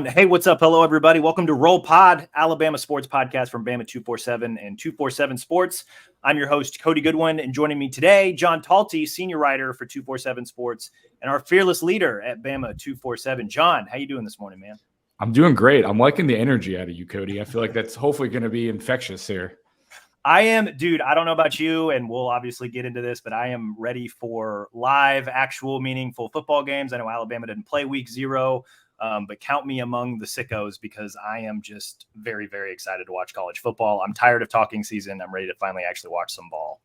Hey, what's up? Hello, everybody. Welcome to Roll Pod, Alabama sports podcast from Bama 247 and 247 Sports. I'm your host, Cody Goodwin, and joining me today, John Talty, senior writer for 247 Sports, and our fearless leader at Bama 247. John, how you doing this morning, man? I'm doing great. I'm liking the energy out of you, Cody. I feel like that's hopefully going to be infectious here. I am, dude, I don't know about you, and we'll obviously get into this, but I am ready for live, actual, meaningful football games. I know Alabama didn't play week 0. But count me among the sickos because I am just very, very excited to watch college football. I'm tired of talking season. I'm ready to finally actually watch some ball.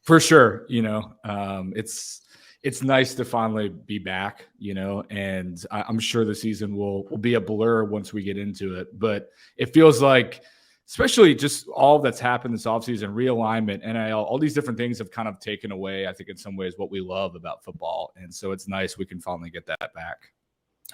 For sure. It's nice to finally be back, and I'm sure the season will be a blur once we get into it. But it feels like, especially just all that's happened this offseason, realignment, NIL, all these different things have kind of taken away, I think, in some ways, what we love about football. And so it's nice we can finally get that back.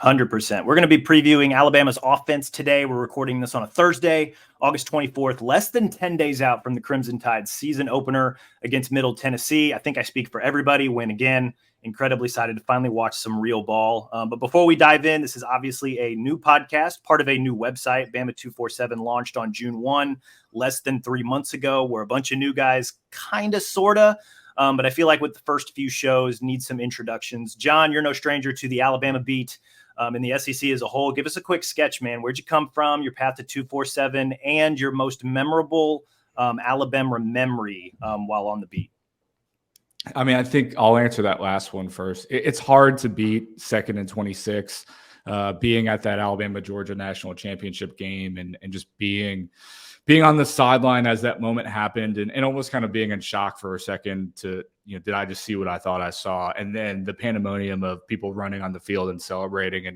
100%. We're going to be previewing Alabama's offense today. We're recording this on a Thursday, August 24th, less than 10 days out from the Crimson Tide's season opener against Middle Tennessee. I think I speak for everybody when, again, incredibly excited to finally watch some real ball. But before we dive in, this is obviously a new podcast, part of a new website. Bama 247 launched on June 1, less than 3 months ago. We're a bunch of new guys, kind of, sort of. But I feel like with the first few shows, need some introductions. John, you're no stranger to the Alabama beat. In the SEC as a whole. Give us a quick sketch, man. Where'd you come from, your path to 247, and your most memorable Alabama memory while on the beat? I mean, I think I'll answer that last one first. It's hard to beat 2nd and 26, being at that Alabama-Georgia national championship game and just being on the sideline as that moment happened and almost kind of being in shock for a second to, did I just see what I thought I saw? And then the pandemonium of people running on the field and celebrating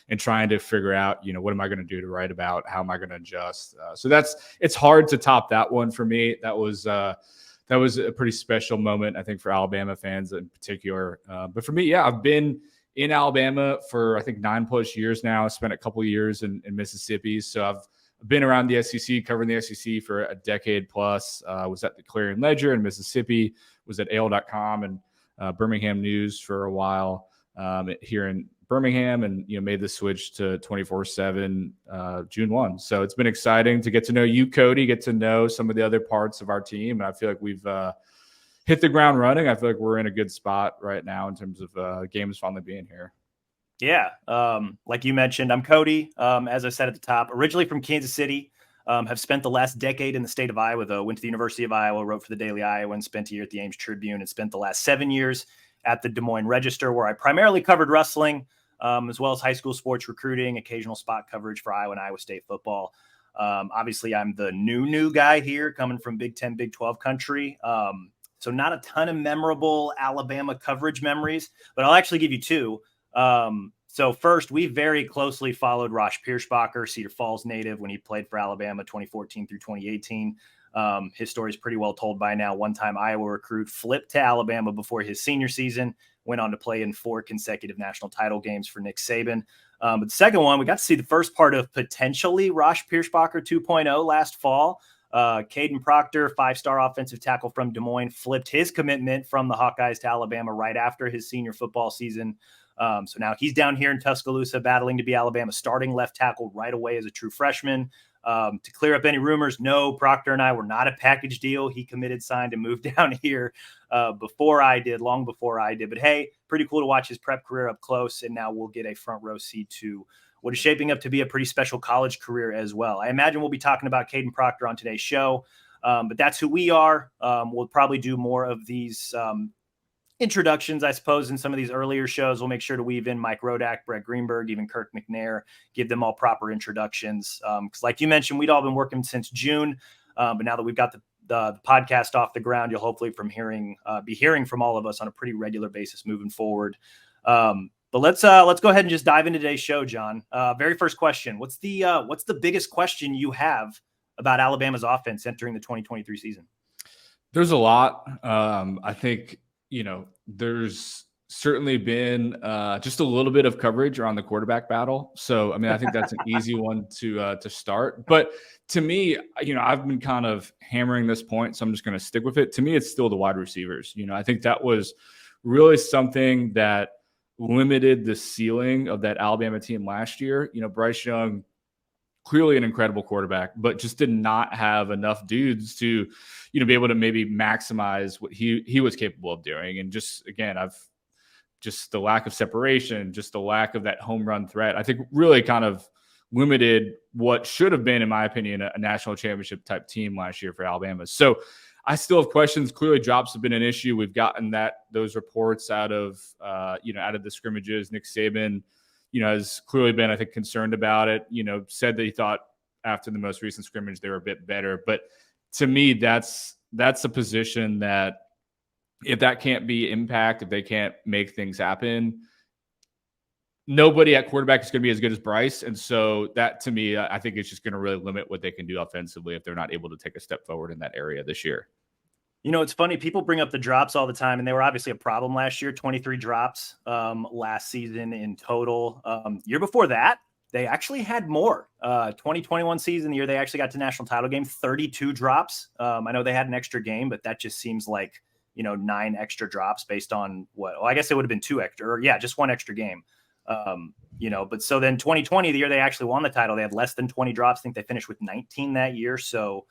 and trying to figure out, what am I going to do to write about? How am I going to adjust? So it's hard to top that one for me. That was a pretty special moment, I think, for Alabama fans in particular. But for me, yeah, I've been in Alabama for, I think, 9+ years now. I spent a couple of years in Mississippi. So I've been around the SEC, covering the SEC for a decade plus. Was at the Clarion Ledger in Mississippi, was at AL.com and Birmingham News for a while here in Birmingham, and made the switch to 24/7 June 1. So it's been exciting to get to know you, Cody, get to know some of the other parts of our team, and I feel like we've hit the ground running. I feel like we're in a good spot right now in terms of games finally being here. Yeah, like you mentioned, I'm Cody. As I said at the top, originally from Kansas City, have spent the last decade in the state of Iowa, though. Went to the University of Iowa, wrote for the Daily Iowan, spent a year at the Ames Tribune, and spent the last 7 years at the Des Moines Register, where I primarily covered wrestling, as well as high school sports recruiting, occasional spot coverage for Iowa and Iowa State football. Obviously, I'm the new guy here, coming from Big 10, Big 12 country. So not a ton of memorable Alabama coverage memories, but I'll actually give you two. So first, we very closely followed Rosh Pierschbacher, Cedar Falls native, when he played for Alabama 2014 through 2018. His story is pretty well told by now. One-time Iowa recruit, flipped to Alabama before his senior season, went on to play in 4 consecutive national title games for Nick Saban. But the second one, we got to see the first part of potentially Rosh Pierschbacher 2.0 last fall. Caden Proctor, 5-star offensive tackle from Des Moines, flipped his commitment from the Hawkeyes to Alabama right after his senior football season. So now he's down here in Tuscaloosa battling to be Alabama's starting left tackle right away as a true freshman. To clear up any rumors, no, Proctor and I were not a package deal. He committed, signed, and moved down here long before I did. But hey, pretty cool to watch his prep career up close, and now we'll get a front row seat to what is shaping up to be a pretty special college career as well. I imagine we'll be talking about Caden Proctor on today's show, but that's who we are. We'll probably do more of these introductions, I suppose, in some of these earlier shows. We'll make sure to weave in Mike Rodak, Brett Greenberg, even Kirk McNair, give them all proper introductions. Because like you mentioned, we'd all been working since June, but now that we've got the podcast off the ground, you'll hopefully be hearing from all of us on a pretty regular basis moving forward. But let's go ahead and just dive into today's show, John. Very first question: What's the biggest question you have about Alabama's offense entering the 2023 season? There's a lot. I think. There's certainly been just a little bit of coverage around the quarterback battle. So, I mean, I think that's an easy one to start. But to me, I've been kind of hammering this point, so I'm just going to stick with it. To me, it's still the wide receivers. I think that was really something that limited the ceiling of that Alabama team last year. Bryce Young, clearly an incredible quarterback, but just did not have enough dudes to, be able to maybe maximize what he was capable of doing. And just, again, just the lack of separation, just the lack of that home run threat, I think really kind of limited what should have been, in my opinion, a national championship type team last year for Alabama. So I still have questions. Clearly drops have been an issue. We've gotten those reports out of the scrimmages. Nick Saban, has clearly been, I think, concerned about it, said that he thought after the most recent scrimmage, they were a bit better. But to me, that's a position that if that can't be impact, if they can't make things happen, nobody at quarterback is going to be as good as Bryce. And so that, to me, I think it's just going to really limit what they can do offensively if they're not able to take a step forward in that area this year. It's funny. People bring up the drops all the time, and they were obviously a problem last year. 23 drops last season in total. Year before that, they actually had more. 2021 season, the year they actually got to national title game, 32 drops. I know they had an extra game, but that just seems like, 9 extra drops based on what? Well, I guess it would have been 2 extra, or just 1 extra game. But so then 2020, the year they actually won the title, they had less than 20 drops. I think they finished with 19 that year. So,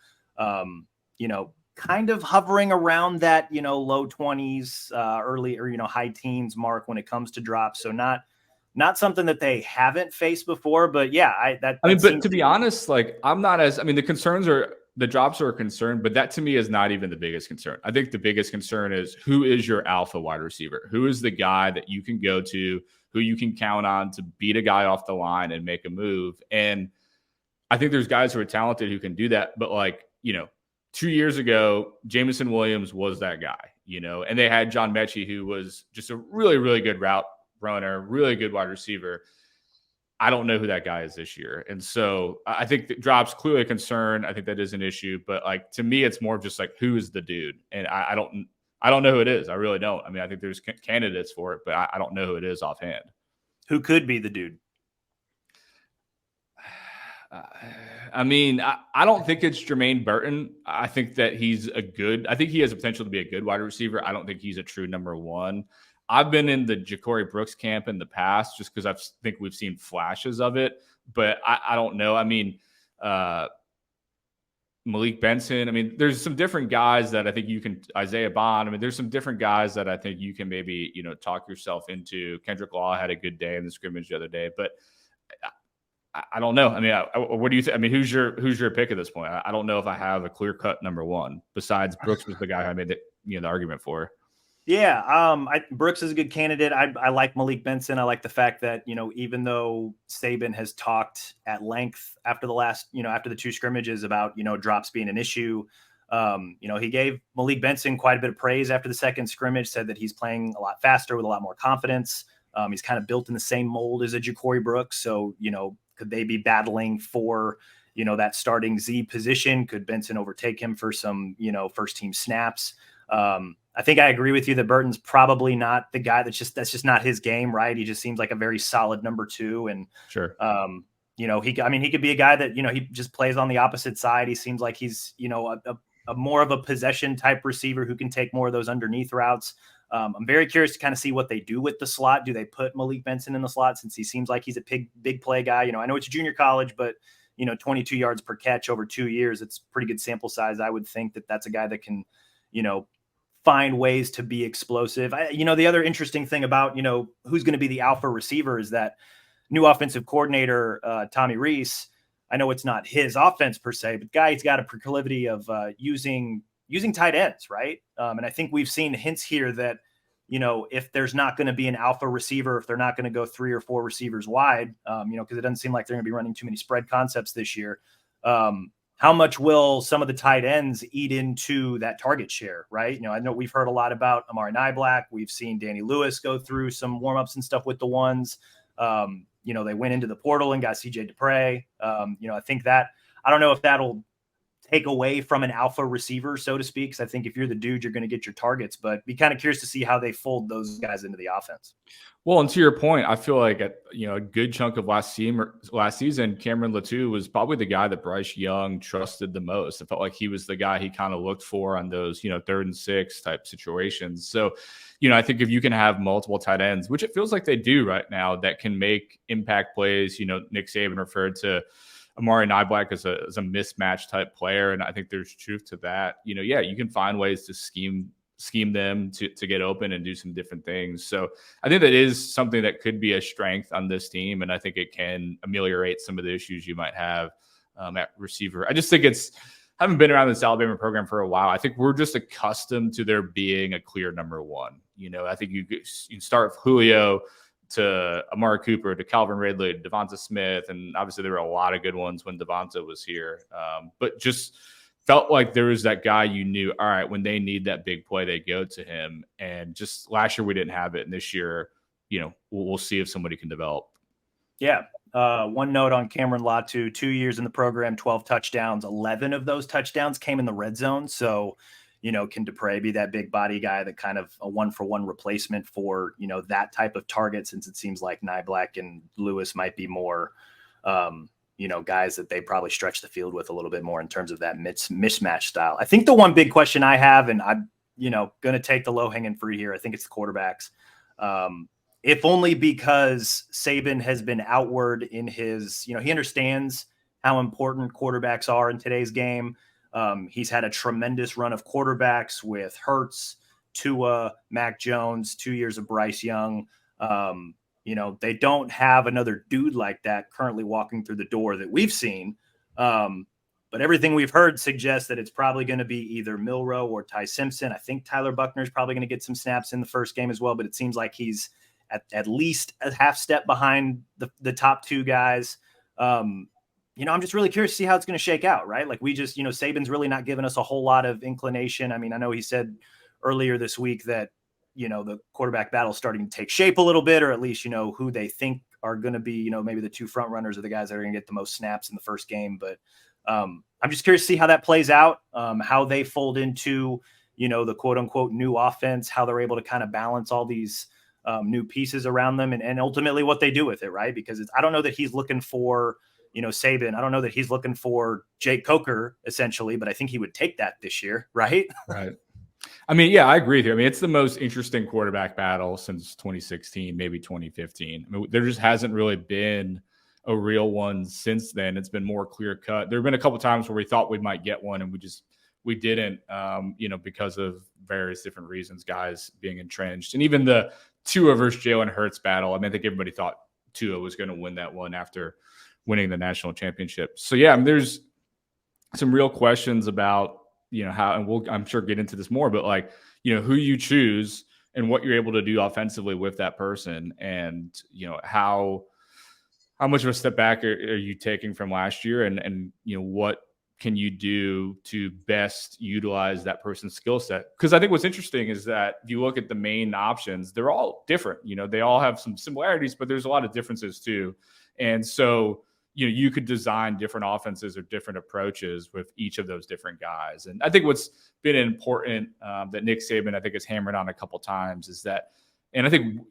kind of hovering around that, low 20s, early or, high teens mark when it comes to drops. So not something that they haven't faced before, but but to be honest, the drops are a concern, but that to me is not even the biggest concern. I think the biggest concern is who is your alpha wide receiver? Who is the guy that you can go to, who you can count on to beat a guy off the line and make a move? And I think there's guys who are talented who can do that, but 2 years ago, Jameson Williams was that guy, and they had John Mechie, who was just a really, really good route runner, really good wide receiver. I don't know who that guy is this year. And so I think that drops clearly a concern. I think that is an issue, but to me, it's more of just who is the dude? And I don't know who it is. I really don't. I think there's candidates for it, but I don't know who it is offhand. Who could be the dude? I don't think it's Jermaine Burton. I think that he has the potential to be a good wide receiver. I don't think he's a true number one. I've been in the Ja'Cory Brooks camp in the past just because I think we've seen flashes of it, but I don't know. Malik Benson. There's some different guys that I think you can, Isaiah Bond. There's some different guys that I think you can maybe, talk yourself into. Kendrick Law had a good day in the scrimmage the other day, but I don't know. What do you think? Who's your pick at this point? I don't know if I have a clear cut number one besides Brooks was the guy I made the argument for. Yeah. Brooks is a good candidate. I like Malik Benson. I like the fact that, even though Saban has talked at length after the 2 scrimmages about, drops being an issue, he gave Malik Benson quite a bit of praise after the second scrimmage, said that he's playing a lot faster with a lot more confidence. He's kind of built in the same mold as a Ja'Cory Brooks. So, could they be battling for, that starting Z position? Could Benson overtake him for some, first team snaps? I think I agree with you that Burton's probably not the guy that's just not his game, right? He just seems like a very solid number 2. And sure. He could be a guy that, he just plays on the opposite side. He seems like he's, a more of a possession type receiver who can take more of those underneath routes. I'm very curious to kind of see what they do with the slot. Do they put Malik Benson in the slot since he seems like he's a big play guy? I know it's junior college, but 22 yards per catch over 2 years, it's pretty good sample size. I would think that that's a guy that can, find ways to be explosive. The other interesting thing about, who's going to be the alpha receiver is that new offensive coordinator, Tommy Rees. I know it's not his offense per se, but guy's got a proclivity of using tight ends, right? And I think we've seen hints here that, if there's not going to be an alpha receiver, if they're not going to go 3 or 4 receivers wide, because it doesn't seem like they're going to be running too many spread concepts this year. How much will some of the tight ends eat into that target share, right? I know we've heard a lot about Amari Niblack. We've seen Danny Lewis go through some warmups and stuff with the ones. They went into the portal and got CJ Dupre. I think that, I don't know if that'll take away from an alpha receiver, so to speak. Because I think if you're the dude, you're going to get your targets. But be kind of curious to see how they fold those guys into the offense. Well, and to your point, I feel like a good chunk of last season, Cameron Latou was probably the guy that Bryce Young trusted the most. It felt like he was the guy he kind of looked for on those 3rd and 6 type situations. So, I think if you can have multiple tight ends, which it feels like they do right now, that can make impact plays. Nick Saban referred to Amari Niblack as a mismatch type player, and I think there's truth to that. You can find ways to scheme them to get open and do some different things. So I think that is something that could be a strength on this team, and I think it can ameliorate some of the issues you might have at receiver. I just think haven't been around this Alabama program for a while. I think we're just accustomed to there being a clear number one. I think you start with Julio to Amari Cooper to Calvin Ridley to Devonta Smith, and obviously there were a lot of good ones when Devonta was here. But just felt like there was that guy you knew, all right, when they need that big play, they go to him. And just last year we didn't have it. And this year, we'll see if somebody can develop. Yeah. One note on Cameron Latou, 2 years in the program, 12 touchdowns, 11 of those touchdowns came in the red zone. So, can Dupre be that big body guy that kind of a 1-for-1 replacement for, that type of target, since it seems like Niblack and Lewis might be more, guys that they probably stretch the field with a little bit more in terms of that mismatch style. I think the one big question I have, and I'm, going to take the low hanging fruit here, I think it's the quarterbacks. If only because Saban has been outward in his, he understands how important quarterbacks are in today's game. He's had a tremendous run of quarterbacks with Hurts, Tua, Mac Jones, 2 years of Bryce Young. They don't have another dude like that currently walking through the door that we've seen. But everything we've heard suggests that it's probably going to be either Milroe or Ty Simpson. I think Tyler Buckner is probably going to get some snaps in the first game as well, but it seems like he's at least a half step behind the top two guys. I'm just really curious to see how it's going to shake out, right? Like Saban's really not giving us a whole lot of inclination. I mean, I know he said earlier this week that, the quarterback battle is starting to take shape a little bit, or at least, who they think are going to be, maybe the two front runners are the guys that are going to get the most snaps in the first game. But I'm just curious to see how that plays out, how they fold into, the quote unquote new offense, how they're able to kind of balance all these new pieces around them and ultimately what they do with it. Right. Because I don't know that he's looking for, Saban. I don't know that he's looking for Jake Coker essentially, but I think he would take that this year. Right. Right. I mean, yeah, I agree with you. I mean, it's the most interesting quarterback battle since 2016, maybe 2015. I mean, there just hasn't really been a real one since then. It's been more clear cut. There have been a couple of times where we thought we might get one and we didn't, because of various different reasons, guys being entrenched. And even the Tua versus Jalen Hurts battle, I mean, I think everybody thought Tua was going to win that one after winning the national championship. So, yeah, I mean, there's some real questions about, how, and we'll, I'm sure, get into this more, but who you choose and what you're able to do offensively with that person, and, how much of a step back are you taking from last year, and what can you do to best utilize that person's skill set? Because I think what's interesting is that if you look at the main options, they're all different. They all have some similarities, but there's a lot of differences too. And so, you could design different offenses or different approaches with each of those different guys. And I think what's been important that Nick Saban, I think, has hammered on a couple times is that, and I think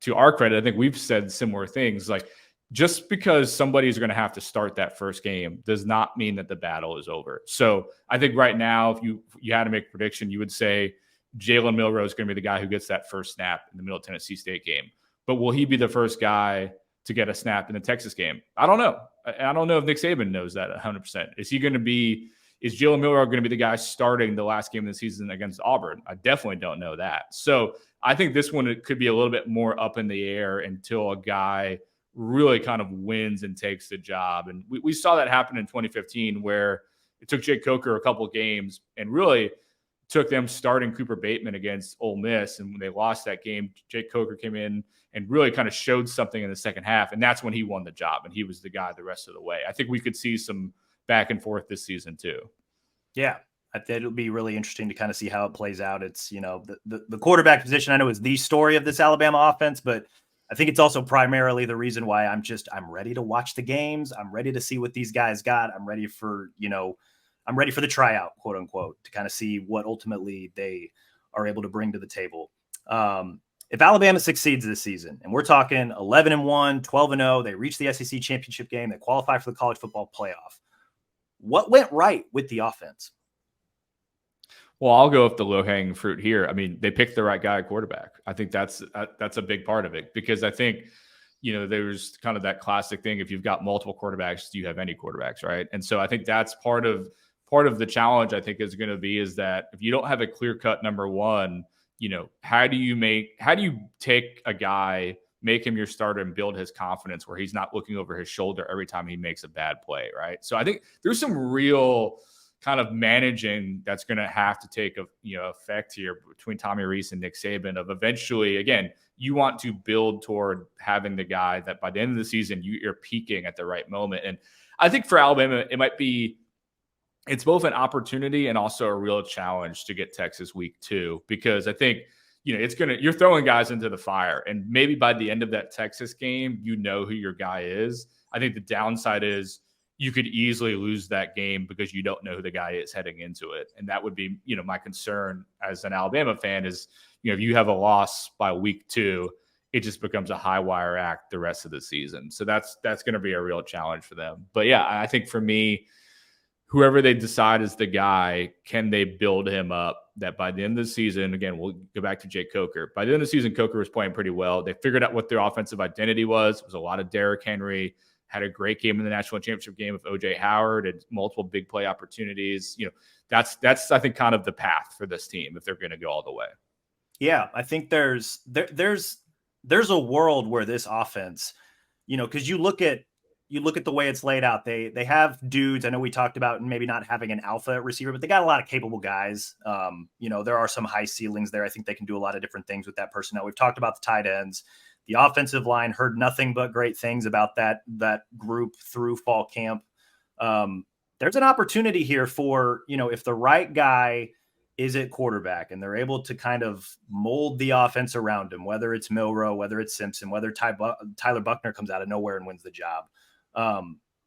to our credit, I think we've said similar things, like just because somebody's going to have to start that first game does not mean that the battle is over. So I think right now, if you had to make a prediction, you would say Jalen Milroe is going to be the guy who gets that first snap in the Middle Tennessee State game. But will he be the first guy to get a snap in the Texas game? I don't know. I don't know if Nick Saban knows that 100%. Is Jalen Milroe going to be the guy starting the last game of the season against Auburn? I definitely don't know that. So I think this one, it could be a little bit more up in the air until a guy really kind of wins and takes the job. And we saw that happen in 2015, where it took Jake Coker a couple of games and really took them starting Cooper Bateman against Ole Miss. And when they lost that game, Jake Coker came in and really kind of showed something in the second half. And that's when he won the job, and he was the guy the rest of the way. I think we could see some back and forth this season too. Yeah. I think it'll be really interesting to kind of see how it plays out. It's, the quarterback position, I know, is the story of this Alabama offense, but I think it's also primarily the reason why I'm ready to watch the games. I'm ready to see what these guys got. I'm ready for, I'm ready for the tryout, quote unquote, to kind of see what ultimately they are able to bring to the table. If Alabama succeeds this season, and we're talking 11-1, 12-0, they reach the SEC championship game, they qualify for the college football playoff. What went right with the offense? Well, I'll go with the low-hanging fruit here. I mean, they picked the right guy at quarterback. I think that's a big part of it, because I think, there's kind of that classic thing. If you've got multiple quarterbacks, do you have any quarterbacks, right? And so I think that's part of the challenge, I think, is going to be, is that if you don't have a clear-cut number one, how do you take a guy, make him your starter, and build his confidence where he's not looking over his shoulder every time he makes a bad play, right? So I think there's some real kind of managing that's going to have to take effect here between Tommy Rees and Nick Saban, of eventually, again, you want to build toward having the guy that by the end of the season, you're peaking at the right moment. And I think for Alabama, it's both an opportunity and also a real challenge to get Texas week 2, because I think, you're throwing guys into the fire, and maybe by the end of that Texas game, who your guy is. I think the downside is you could easily lose that game because you don't know who the guy is heading into it. And that would be, my concern as an Alabama fan is, if you have a loss by week 2, it just becomes a high wire act the rest of the season. So that's going to be a real challenge for them. But yeah, I think for me, whoever they decide is the guy, can they build him up that by the end of the season, again, we'll go back to Jake Coker. By the end of the season, Coker was playing pretty well. They figured out what their offensive identity was. It was a lot of Derrick Henry, had a great game in the national championship game with OJ Howard and multiple big play opportunities. That's I think kind of the path for this team if they're going to go all the way. Yeah, I think there's a world where this offense, because you look at the way it's laid out. They have dudes. I know we talked about maybe not having an alpha receiver, but they got a lot of capable guys. There are some high ceilings there. I think they can do a lot of different things with that personnel. We've talked about the tight ends. The offensive line, heard nothing but great things about that group through fall camp. There's an opportunity here for, if the right guy is at quarterback and they're able to kind of mold the offense around him, whether it's Milroe, whether it's Simpson, whether Tyler Buckner comes out of nowhere and wins the job,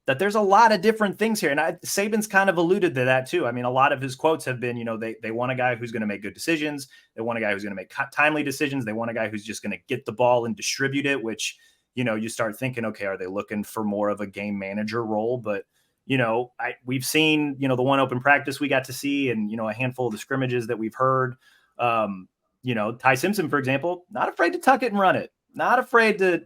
that there's a lot of different things here. And Saban's kind of alluded to that too. I mean, a lot of his quotes have been, they want a guy who's going to make good decisions. They want a guy who's going to make timely decisions. They want a guy who's just going to get the ball and distribute it, which, you start thinking, okay, are they looking for more of a game manager role? But, we've seen, the one open practice we got to see, and, a handful of the scrimmages that we've heard, Ty Simpson, for example, not afraid to tuck it and run it, not afraid to,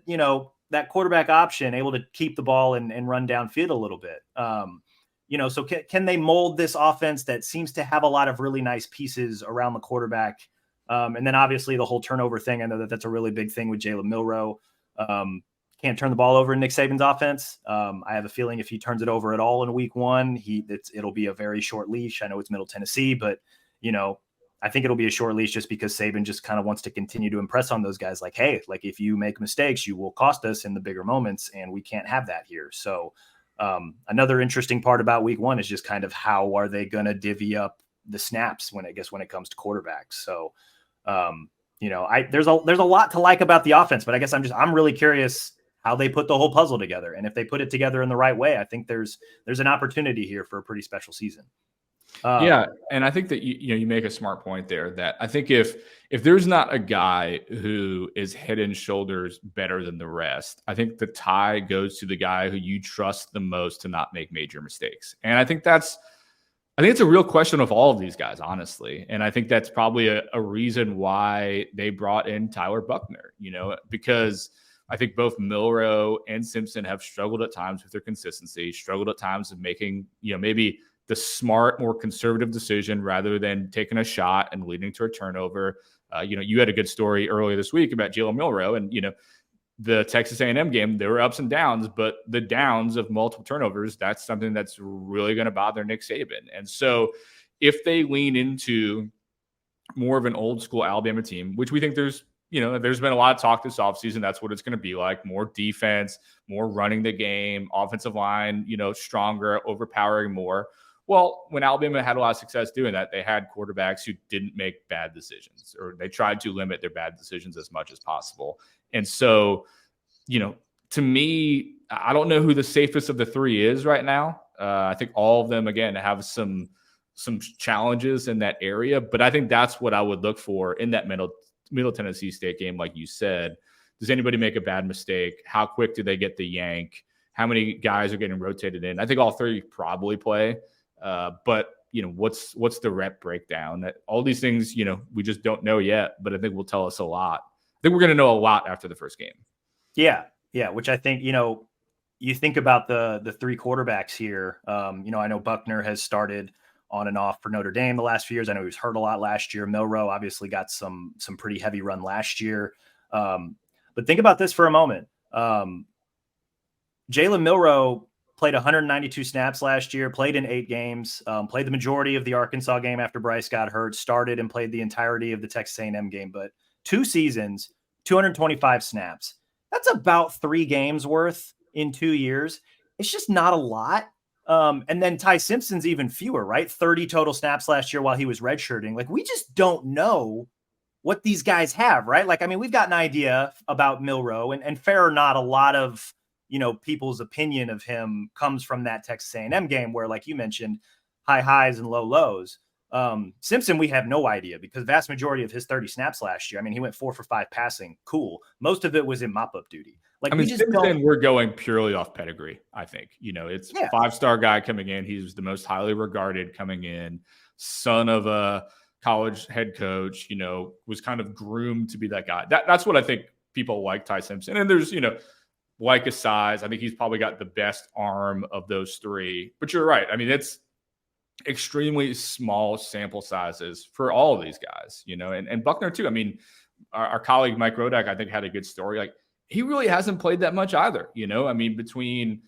that quarterback option, able to keep the ball and run downfield a little bit. So can they mold this offense that seems to have a lot of really nice pieces around the quarterback? And then obviously the whole turnover thing. I know that's a really big thing with Jalen Milroe. Can't turn the ball over in Nick Saban's offense. I have a feeling if he turns it over at all in week 1, it'll be a very short leash. I know it's Middle Tennessee, but I think it'll be a short leash just because Saban just kind of wants to continue to impress on those guys. Like, hey, like if you make mistakes, you will cost us in the bigger moments, and we can't have that here. So another interesting part about week 1 is just kind of how are they going to divvy up the snaps when it comes to quarterbacks. So, there's a lot to like about the offense, but I guess I'm really curious how they put the whole puzzle together. And if they put it together in the right way, I think there's an opportunity here for a pretty special season. Yeah, and I think that you make a smart point there, that I think if there's not a guy who is head and shoulders better than the rest, I think the tie goes to the guy who you trust the most to not make major mistakes. And I think it's a real question of all of these guys, honestly. And I think that's probably a reason why they brought in Tyler Buckner, because I think both Milroe and Simpson have struggled at times with their consistency, struggled at times of making, maybe the smart, more conservative decision rather than taking a shot and leading to a turnover. You had a good story earlier this week about Jalen Milroe, and the Texas A&M game, there were ups and downs, but the downs of multiple turnovers, that's something that's really going to bother Nick Saban. And so if they lean into more of an old school Alabama team, which we think there's been a lot of talk this offseason, that's what it's going to be like. More defense, more running the game, offensive line, stronger, overpowering more. Well, when Alabama had a lot of success doing that, they had quarterbacks who didn't make bad decisions, or they tried to limit their bad decisions as much as possible. And so, to me, I don't know who the safest of the three is right now. I think all of them, again, have some challenges in that area, but I think that's what I would look for in that Middle Tennessee State game. Like you said, does anybody make a bad mistake? How quick do they get the yank? How many guys are getting rotated in? I think all three probably play, but what's the rep breakdown? That all these things, we just don't know yet, but I think will tell us a lot. I think we're going to know a lot after the first game. Yeah, which I think you think about the three quarterbacks here. I know Buckner has started on and off for Notre Dame the last few years. I know he was hurt a lot last year. Milroe obviously got some pretty heavy run last year. But think about this for a moment. Jalen Milroe played 192 snaps last year, played in 8 games, played the majority of the Arkansas game after Bryce got hurt, started and played the entirety of the Texas A&M game. But 2 seasons, 225 snaps. That's about 3 games worth in 2 years. It's just not a lot. And then Ty Simpson's even fewer, right? 30 total snaps last year while he was redshirting. Like, we just don't know what these guys have, right? Like, I mean, we've got an idea about Milroe, and fair or not, a lot of, people's opinion of him comes from that Texas A&M game where, like you mentioned, high highs and low lows. Simpson, we have no idea because vast majority of his 30 snaps last year, I mean, he went 4 for 5 passing. Cool. Most of it was in mop-up duty. Like, Simpson, we're going purely off pedigree, I think. It's 5-star guy coming in. He was the most highly regarded coming in, son of a college head coach, was kind of groomed to be that guy. That's what I think people like Ty Simpson. And there's, like his size. I think he's probably got the best arm of those 3. But you're right. I mean, it's extremely small sample sizes for all of these guys, and Buckner too. I mean, our colleague Mike Rodak, I think, had a good story. Like, he really hasn't played that much either. I mean, between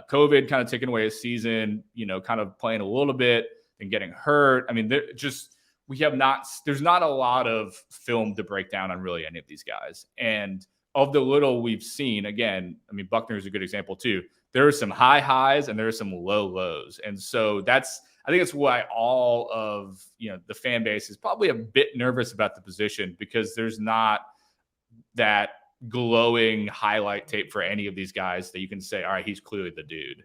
COVID kind of taking away his season, kind of playing a little bit and getting hurt. I mean, there's not a lot of film to break down on really any of these guys. And of the little we've seen, again, I mean, Buckner is a good example too. There are some high highs and there are some low lows. And so I think that's why all of, the fan base is probably a bit nervous about the position, because there's not that glowing highlight tape for any of these guys that you can say, all right, he's clearly the dude.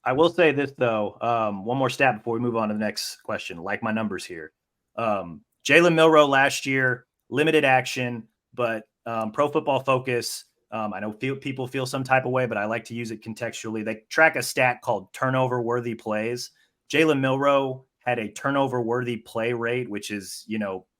I will say this though. One more stat before we move on to the next question. Like my numbers here. Jalen Milroe last year, limited action, but Pro Football Focus, I know people feel some type of way, but I like to use it contextually. They track a stat called turnover-worthy plays. Jalen Milroe had a turnover-worthy play rate, which is,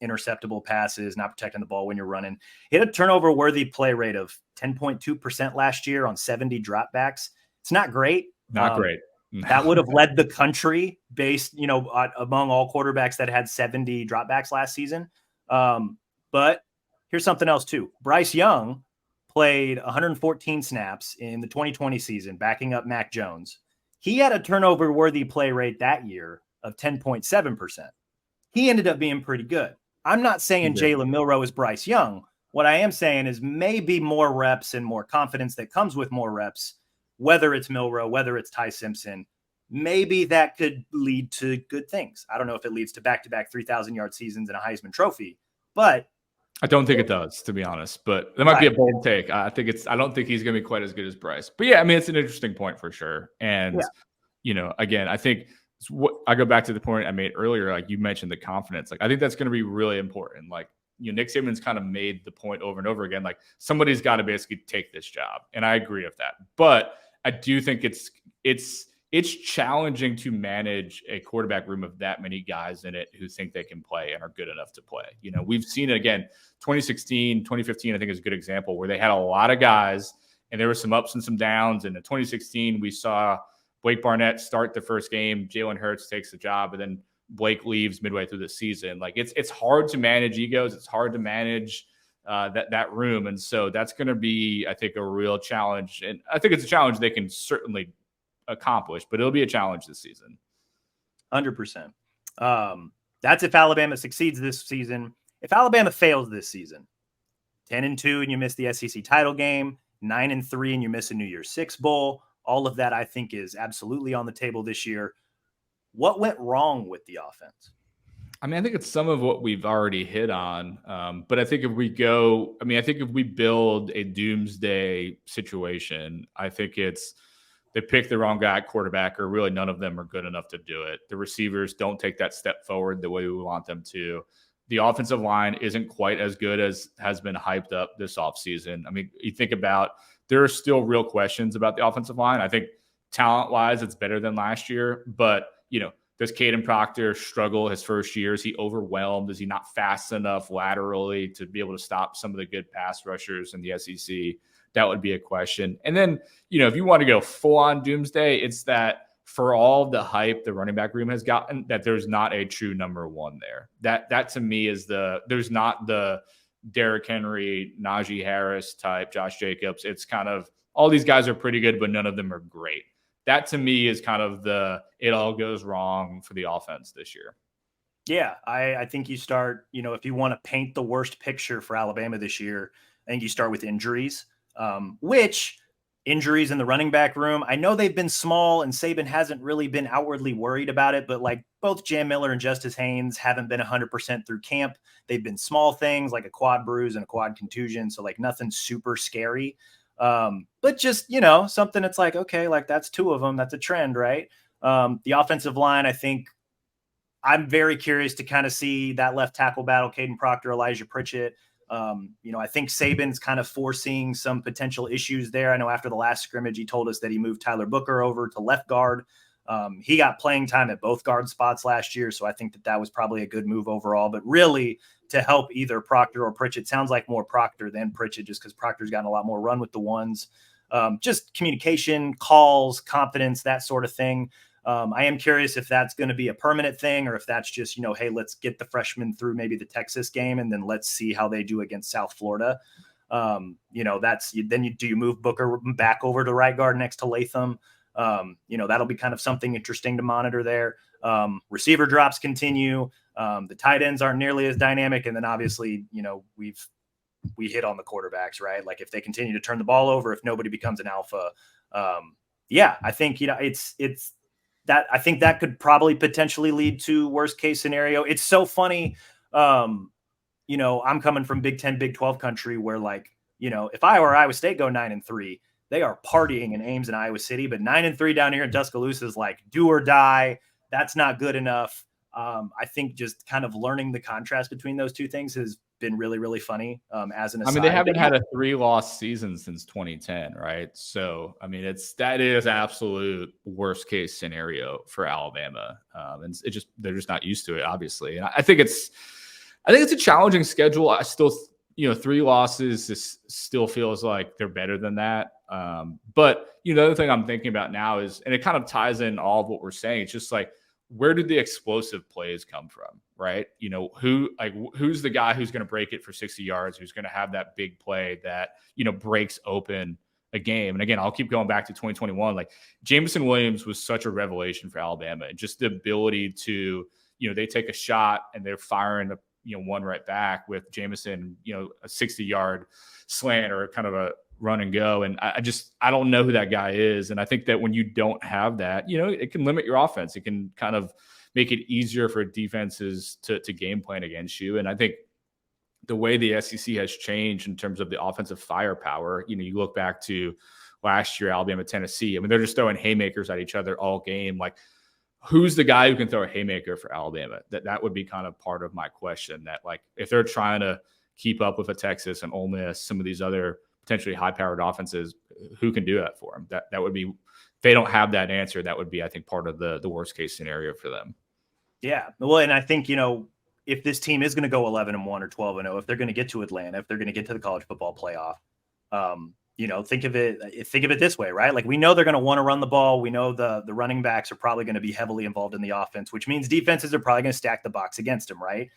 interceptable passes, not protecting the ball when you're running. He had a turnover-worthy play rate of 10.2% last year on 70 dropbacks. It's not great. Not great. That would have led the country based, among all quarterbacks that had 70 dropbacks last season. But here's something else too. Bryce Young played 114 snaps in the 2020 season, backing up Mac Jones. He had a turnover-worthy play rate that year of 10.7%. He ended up being pretty good. I'm not saying Jalen Milroe is Bryce Young. What I am saying is maybe more reps and more confidence that comes with more reps, whether it's Milroe, whether it's Ty Simpson, maybe that could lead to good things. I don't know if it leads to back-to-back 3,000-yard seasons and a Heisman Trophy, but I don't think it does, to be honest, but that might be a bold take. I don't think he's going to be quite as good as Bryce, but yeah, I mean, it's an interesting point for sure. And, again, I think I go back to the point I made earlier, like you mentioned the confidence. Like, I think that's going to be really important. Like, Nick Saban's kind of made the point over and over again, like somebody's got to basically take this job. And I agree with that, but I do think it's challenging to manage a quarterback room of that many guys in it who think they can play and are good enough to play. We've seen it again, 2016, 2015, I think is a good example where they had a lot of guys and there were some ups and some downs. And in 2016, we saw Blake Barnett start the first game. Jalen Hurts takes the job, and then Blake leaves midway through the season. Like, it's hard to manage egos. It's hard to manage that room. And so that's going to be, I think, a real challenge. And I think it's a challenge they can certainly accomplish, but it'll be a challenge this season. 100%. That's if Alabama succeeds this season. If Alabama fails this season, 10-2 and you miss the SEC title game, 9-3 and you miss a New Year's Six bowl, all of that I think is absolutely on the table this year. What went wrong with the offense? I mean, I think it's some of what we've already hit on. But I think if we build a doomsday situation, I think it's they pick the wrong guy at quarterback, or really none of them are good enough to do it. The receivers don't take that step forward the way we want them to. The offensive line isn't quite as good as has been hyped up this offseason. I mean, you think about, there are still real questions about the offensive line. I think talent-wise, it's better than last year. But, does Caden Proctor struggle his first year? Is he overwhelmed? Is he not fast enough laterally to be able to stop some of the good pass rushers in the SEC? That would be a question. And then, if you want to go full-on doomsday, it's that for all the hype the running back room has gotten, that there's not a true number one there. That to me is there's not the Derrick Henry, Najee Harris type, Josh Jacobs. It's kind of, all these guys are pretty good, but none of them are great. That to me is kind of it all goes wrong for the offense this year. Yeah, I think you start, if you want to paint the worst picture for Alabama this year, I think you start with injuries, which injuries in the running back room, I know they've been small and Saban hasn't really been outwardly worried about it, but like both Jam Miller and Justice Haynes haven't been 100% through camp. They've been small things like a quad bruise and a quad contusion. So like nothing super scary. But just, something that's like, okay, like that's two of them. That's a trend, right? The offensive line, I think I'm very curious to kind of see that left tackle battle, Caden Proctor, Elijah Pritchett. I think Saban's kind of foreseeing some potential issues there. I know after the last scrimmage, he told us that he moved Tyler Booker over to left guard. He got playing time at both guard spots last year. So I think that was probably a good move overall, but really to help either Proctor or Pritchett. Sounds like more Proctor than Pritchett, just because Proctor's gotten a lot more run with the ones. Just communication, calls, confidence, that sort of thing. I am curious if that's going to be a permanent thing or if that's just, hey, let's get the freshmen through maybe the Texas game and then let's see how they do against South Florida. Do you move Booker back over to right guard next to Latham? That'll be kind of something interesting to monitor there. Receiver drops continue. The tight ends aren't nearly as dynamic. And then obviously, we hit on the quarterbacks, right? Like if they continue to turn the ball over, if nobody becomes an alpha. I think, it's that, I think that could probably potentially lead to worst case scenario. It's so funny. I'm coming from Big 10, Big 12 country where if I or Iowa State go 9-3, they are partying in Ames and Iowa City, but 9-3 down here in Tuscaloosa is like do or die. That's not good enough. I think just kind of learning the contrast between those two things has been really, really funny. As an aside, they haven't had a 3-loss season since 2010, right? So, that is absolute worst case scenario for Alabama. And they're just not used to it, obviously. And I think it's a challenging schedule. I still, 3 losses still feels like they're better than that. But the other thing I'm thinking about now is, and it kind of ties in all of what we're saying. It's just like, where did the explosive plays come from, right? Who's the guy who's going to break it for 60 yards, who's going to have that big play that, breaks open a game. And again, I'll keep going back to 2021. Like Jameson Williams was such a revelation for Alabama, and just the ability to, they take a shot and they're firing one right back with Jameson, a 60-yard slant or kind of a run and go. And I don't know who that guy is. And I think that when you don't have that, it can limit your offense. It can kind of make it easier for defenses to game plan against you. And I think the way the SEC has changed in terms of the offensive firepower, you look back to last year, Alabama, Tennessee. They're just throwing haymakers at each other all game. Like, who's the guy who can throw a haymaker for Alabama? That would be kind of part of my question, that like, if they're trying to keep up with a Texas and Ole Miss, some of these other potentially high-powered offenses, who can do that for them? That would be, if they don't have that answer, that would be, I think, part of the worst-case scenario for them. Yeah. Well, and I think, if this team is going to go 11-1 or 12-0, if they're going to get to Atlanta, if they're going to get to the college football playoff, think of it this way, right? Like, we know they're going to want to run the ball. We know the running backs are probably going to be heavily involved in the offense, which means defenses are probably going to stack the box against them, right?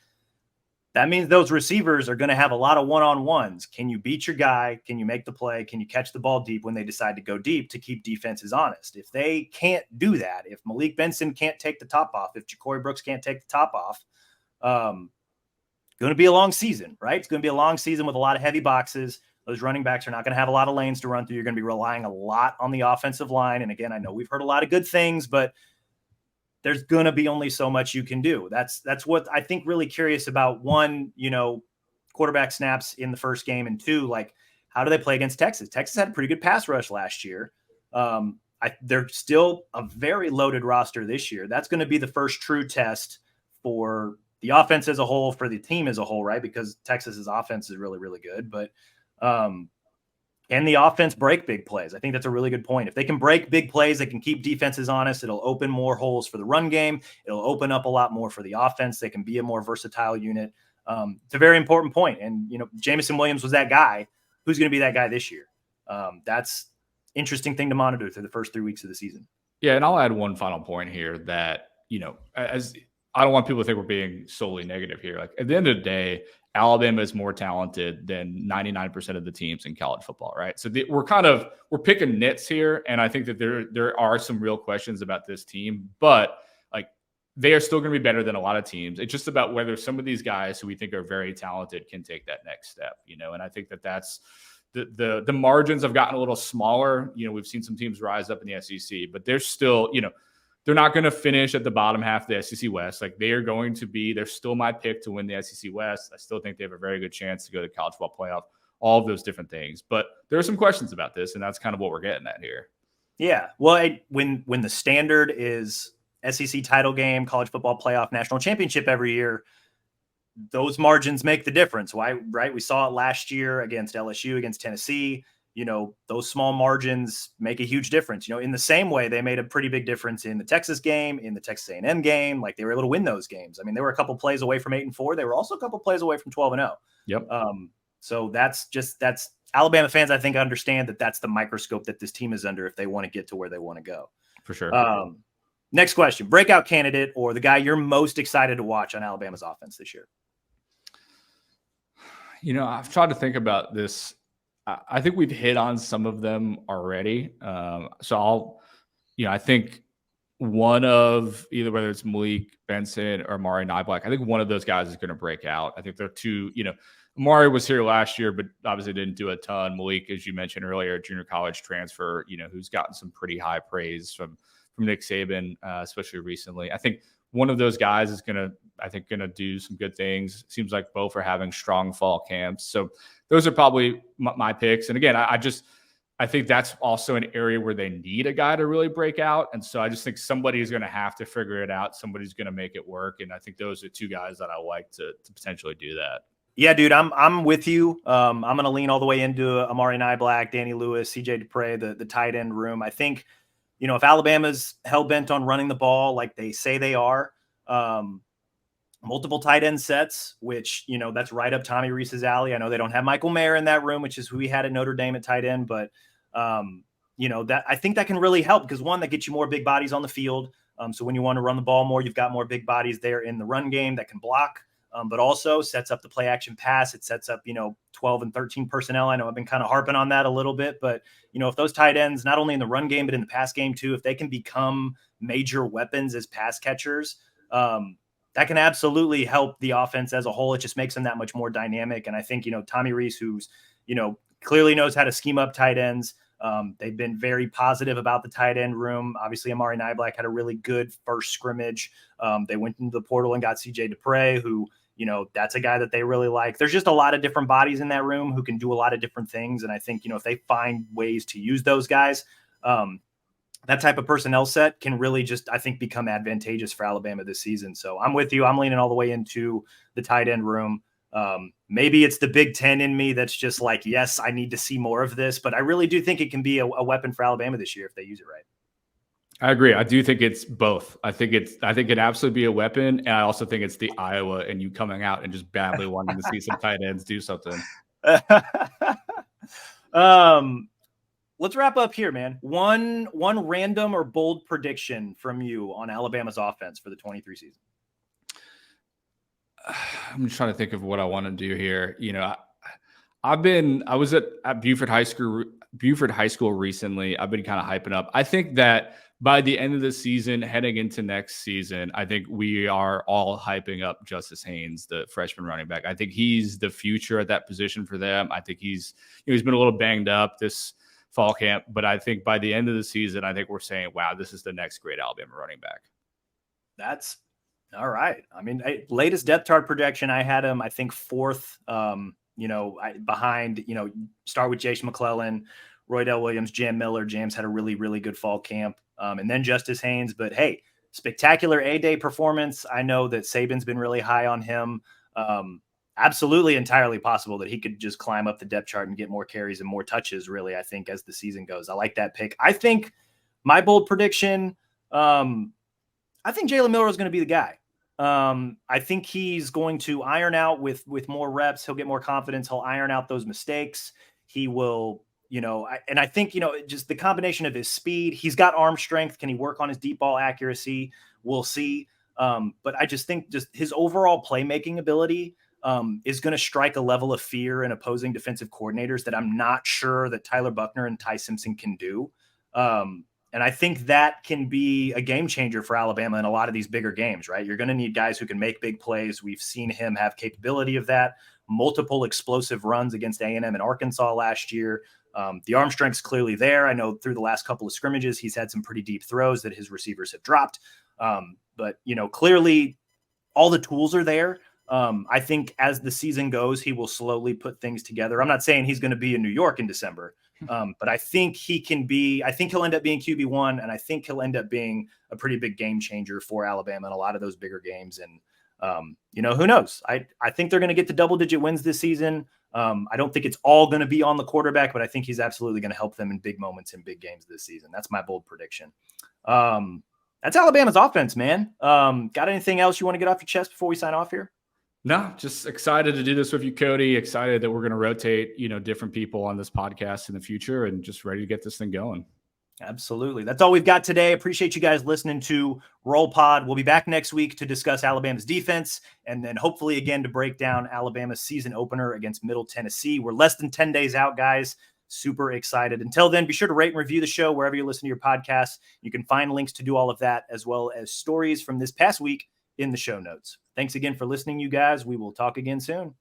That means those receivers are going to have a lot of one-on-ones. Can you beat your guy? Can you make the play? Can you catch the ball deep when they decide to go deep to keep defenses honest? If they can't do that, if Malik Benson can't take the top off, if Ja'Cory Brooks can't take the top off, going to be a long season, right? It's going to be a long season with a lot of heavy boxes. Those running backs are not going to have a lot of lanes to run through. You're going to be relying a lot on the offensive line. And again, I know we've heard a lot of good things, but there's going to be only so much you can do. That's what I think really curious about. One, quarterback snaps in the first game, and two, like, how do they play against Texas? Texas had a pretty good pass rush last year. they're still a very loaded roster this year. That's going to be the first true test for the offense as a whole, for the team as a whole, right? Because Texas's offense is really, really good. But can the offense break big plays? I think that's a really good point. If they can break big plays, they can keep defenses honest. It'll open more holes for the run game. It'll open up a lot more for the offense. They can be a more versatile unit. It's a very important point. And, Jameson Williams was that guy. Who's going to be that guy this year? That's interesting thing to monitor through the first 3 weeks of the season. Yeah, and I'll add one final point here that, as I don't want people to think we're being solely negative here. Like, at the end of the day, Alabama is more talented than 99% of the teams in college football, right? So we're picking nits here, and I think that there are some real questions about this team, but like, they are still going to be better than a lot of teams. It's just about whether some of these guys who we think are very talented can take that next step, and I think that that's the margins have gotten a little smaller. We've seen some teams rise up in the SEC, but they're still, they're not going to finish at the bottom half of the SEC West. Like, they're still my pick to win the SEC West. I still think they have a very good chance to go to the college football playoff, all of those different things. But there are some questions about this, and that's kind of what we're getting at here. Yeah. Well, when the standard is SEC title game, college football playoff, national championship every year, those margins make the difference. Why? Right. We saw it last year against LSU, against Tennessee. Those small margins make a huge difference. In the same way they made a pretty big difference in the Texas game, in the Texas A&M game. Like, they were able to win those games. I mean, they were a couple plays away from 8-4. They were also a couple plays away from 12-0. Yep. So that's Alabama fans, I think, understand that that's the microscope that this team is under if they want to get to where they want to go. For sure. Next question: breakout candidate or the guy you're most excited to watch on Alabama's offense this year? I've tried to think about this. I think we've hit on some of them already. I think one of either, whether it's Malik Benson or Amari Niblack, I think one of those guys is going to break out. I think they're two, Amari was here last year, but obviously didn't do a ton. Malik, as you mentioned earlier, junior college transfer, who's gotten some pretty high praise from Nick Saban, especially recently. I think one of those guys is going to do some good things. Seems like both are having strong fall camps. So those are probably my picks. And again, I think that's also an area where they need a guy to really break out. And so I just think somebody is going to have to figure it out. Somebody's going to make it work. And I think those are two guys that I like to potentially do that. Yeah, dude, I'm with you. I'm going to lean all the way into Amari Niblack, Danny Lewis, CJ Dupre, the tight end room. I think, if Alabama's hell-bent on running the ball like they say they are, multiple tight end sets, which, that's right up Tommy Rees's alley. I know they don't have Michael Mayer in that room, which is who we had at Notre Dame at tight end, but that I think that can really help because, one, that gets you more big bodies on the field. So when you want to run the ball more, you've got more big bodies there in the run game that can block, but also sets up the play action pass. It sets up, 12 and 13 personnel. I know I've been kind of harping on that a little bit, but if those tight ends, not only in the run game, but in the pass game too, if they can become major weapons as pass catchers, that can absolutely help the offense as a whole. It just makes them that much more dynamic. And I think, Tommy Rees, who's, clearly knows how to scheme up tight ends. They've been very positive about the tight end room. Obviously, Amari Niblack had a really good first scrimmage. They went into the portal and got CJ Dupre, who, that's a guy that they really like. There's just a lot of different bodies in that room who can do a lot of different things. And I think, if they find ways to use those guys, that type of personnel set can really just, I think, become advantageous for Alabama this season. So I'm with you. I'm leaning all the way into the tight end room. Maybe it's the Big Ten in me that's just like, yes, I need to see more of this, but I really do think it can be a weapon for Alabama this year if they use it right. I agree. I do think it's both. I think it absolutely be a weapon. And I also think it's the Iowa and you coming out and just badly wanting to see some tight ends do something. Let's wrap up here, man. One random or bold prediction from you on Alabama's offense for the 23 season. I'm just trying to think of what I want to do here. I was at Buford High School recently. I've been kind of hyping up. I think that by the end of the season, heading into next season, I think we are all hyping up Justice Haynes, the freshman running back. I think he's the future at that position for them. I think he's been a little banged up this fall camp, but I think by the end of the season, I think we're saying, wow, this is the next great Alabama running back. That's all right. I mean, latest depth chart projection, I had him, I think, fourth, behind, start with Jason McClellan, Roydell Williams, Jam Miller. Jam's had a really, really good fall camp. And then Justice Haynes. But hey, spectacular A-Day performance. I know that Saban's been really high on him. Absolutely entirely possible that he could just climb up the depth chart and get more carries and more touches, really, I think, as the season goes. I like that pick. I think my bold prediction, I think Jalen Miller is going to be the guy. I think he's going to iron out with more reps. He'll get more confidence. He'll iron out those mistakes. He will, and I think, just the combination of his speed, he's got arm strength. Can he work on his deep ball accuracy? We'll see. But I just think just his overall playmaking ability is going to strike a level of fear in opposing defensive coordinators that I'm not sure that Tyler Buckner and Ty Simpson can do. And I think that can be a game changer for Alabama in a lot of these bigger games, right? You're going to need guys who can make big plays. We've seen him have capability of that. Multiple explosive runs against A&M and Arkansas last year. The arm strength's clearly there. I know through the last couple of scrimmages, he's had some pretty deep throws that his receivers have dropped. But clearly all the tools are there. I think as the season goes, he will slowly put things together. I'm not saying he's going to be in New York in December, but I think he'll end up being QB1, and I think he'll end up being a pretty big game changer for Alabama in a lot of those bigger games. And, who knows? I think they're going to get to double-digit wins this season. I don't think it's all going to be on the quarterback, but I think he's absolutely going to help them in big moments in big games this season. That's my bold prediction. That's Alabama's offense, man. Got anything else you want to get off your chest before we sign off here? No, just excited to do this with you, Cody. Excited that we're going to rotate, different people on this podcast in the future, and just ready to get this thing going. Absolutely. That's all we've got today. Appreciate you guys listening to Roll Pod. We'll be back next week to discuss Alabama's defense, and then hopefully again to break down Alabama's season opener against Middle Tennessee. We're less than 10 days out, guys. Super excited. Until then, be sure to rate and review the show wherever you listen to your podcasts. You can find links to do all of that, as well as stories from this past week in the show notes. Thanks again for listening, you guys. We will talk again soon.